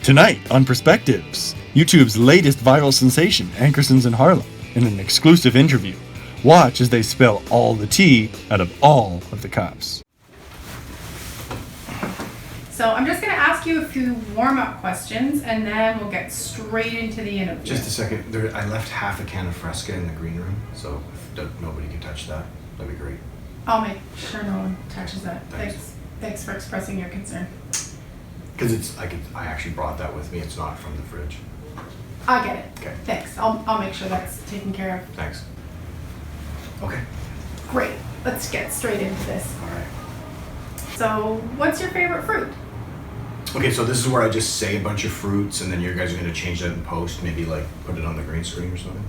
Tonight on Perspectives, YouTube's latest viral sensation, Ankersen's in Harlem, in an exclusive interview. Watch as they spill all the tea out of all of the cups. So I'm just going to ask you a few warm-up questions, and then we'll get straight into the interview. Just a second. I left half a can of Fresca in the green room, so if nobody can touch that, that'd be great. I'll make sure no one touches that. Thanks. Thanks for expressing your concern. Because I actually brought that with me. It's not from the fridge. I get it. Okay. Thanks. I'll make sure that's taken care of. Thanks. Okay. Great. Let's get straight into this. All right. So, what's your favorite fruit? Okay, so this is where I just say a bunch of fruits, and then you guys are going to change that in post. Maybe like put it on the green screen or something.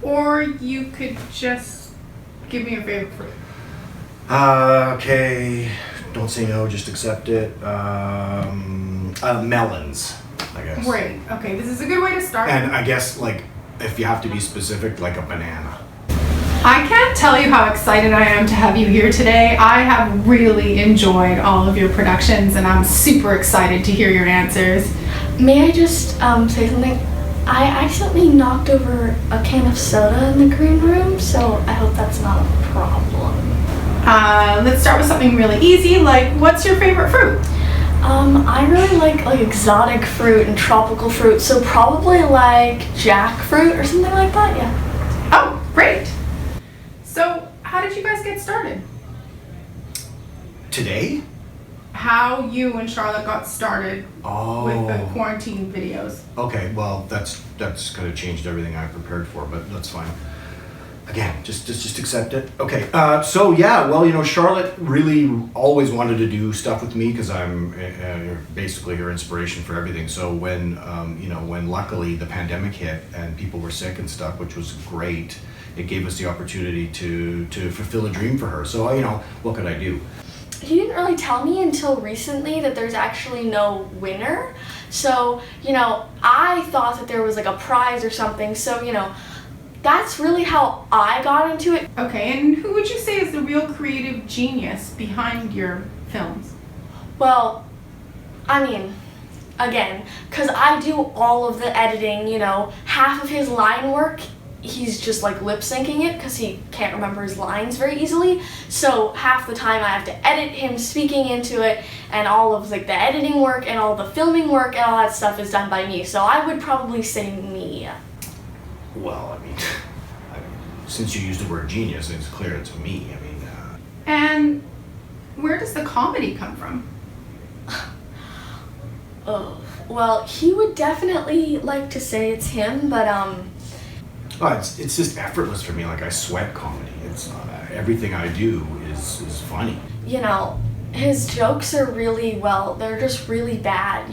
Or you could just give me your favorite fruit. Okay. Don't say no. Just accept it. Melons, I guess. Great. Okay, this is a good way to start. And I guess like if you have to be specific, like a banana. I can't tell you how excited I am to have you here today. I have really enjoyed all of your productions, and I'm super excited to hear your answers. May I just say something? I accidentally knocked over a can of soda in the green room, so I hope that's not a problem. Let's start with something really easy, like what's your favorite fruit? I really like exotic fruit and tropical fruit, so probably like jackfruit or something like that, yeah. Oh, great. So, how did you guys get started? Today? How you and Charlotte got started with the quarantine videos. Okay, well that's kind of changed everything I prepared for, but that's fine. Again, just accept it. Okay, so yeah, well, Charlotte really always wanted to do stuff with me because I'm basically her inspiration for everything. So when when luckily the pandemic hit and people were sick and stuff, which was great, it gave us the opportunity to fulfill a dream for her. So what could I do? He didn't really tell me until recently that there's actually no winner. So, I thought that there was like a prize or something. So, that's really how I got into it. Okay, and who would you say is the real creative genius behind your films? Well, I mean, again, because I do all of the editing, half of his line work, he's just like lip syncing it because he can't remember his lines very easily. So half the time I have to edit him speaking into it, and all of like the editing work and all the filming work and all that stuff is done by me. So I would probably say me. Well, I mean, since you used the word genius, it's clear it's me. And where does the comedy come from? Oh, well, he would definitely like to say it's him, but it's just effortless for me. Like I sweat comedy. It's everything I do is funny. His jokes are they're just really bad.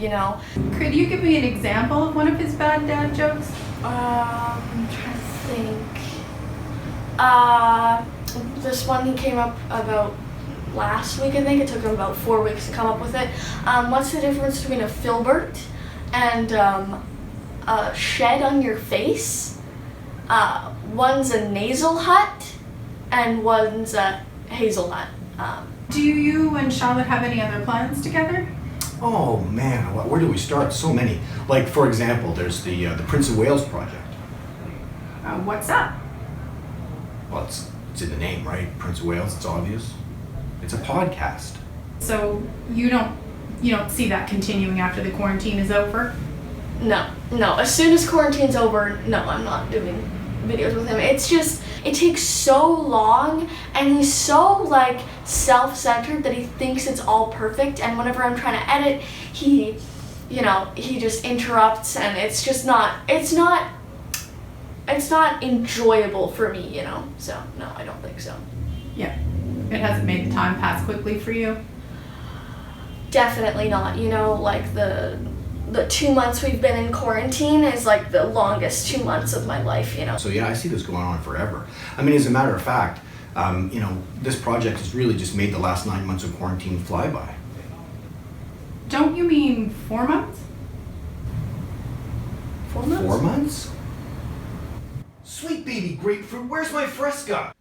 Could you give me an example of one of his bad dad jokes? I'm trying to think. This one he came up about last week, I think. It took him about 4 weeks to come up with it. What's the difference between a filbert and a shed on your face? One's a nasal hut and one's a hazelnut. Do you and Charlotte have any other plans together? Oh man, where do we start? So many. Like for example, there's the Prince of Wales project. What's that? Well, it's in the name, right? Prince of Wales. It's obvious. It's a podcast. So you don't see that continuing after the quarantine is over? No. As soon as quarantine's over, no, I'm not doing videos with him. It's just, it takes so long, and he's so self-centered that he thinks it's all perfect, and whenever I'm trying to edit, he just interrupts, and it's just not enjoyable for me, so no, I don't think so. Yeah. It hasn't made the time pass quickly for you? Definitely not. The 2 months we've been in quarantine is like the longest 2 months of my life, So yeah, I see this going on forever. I mean, as a matter of fact, this project has really just made the last 9 months of quarantine fly by. Don't you mean 4 months? 4 months? 4 months? Sweet baby grapefruit, where's my Fresca?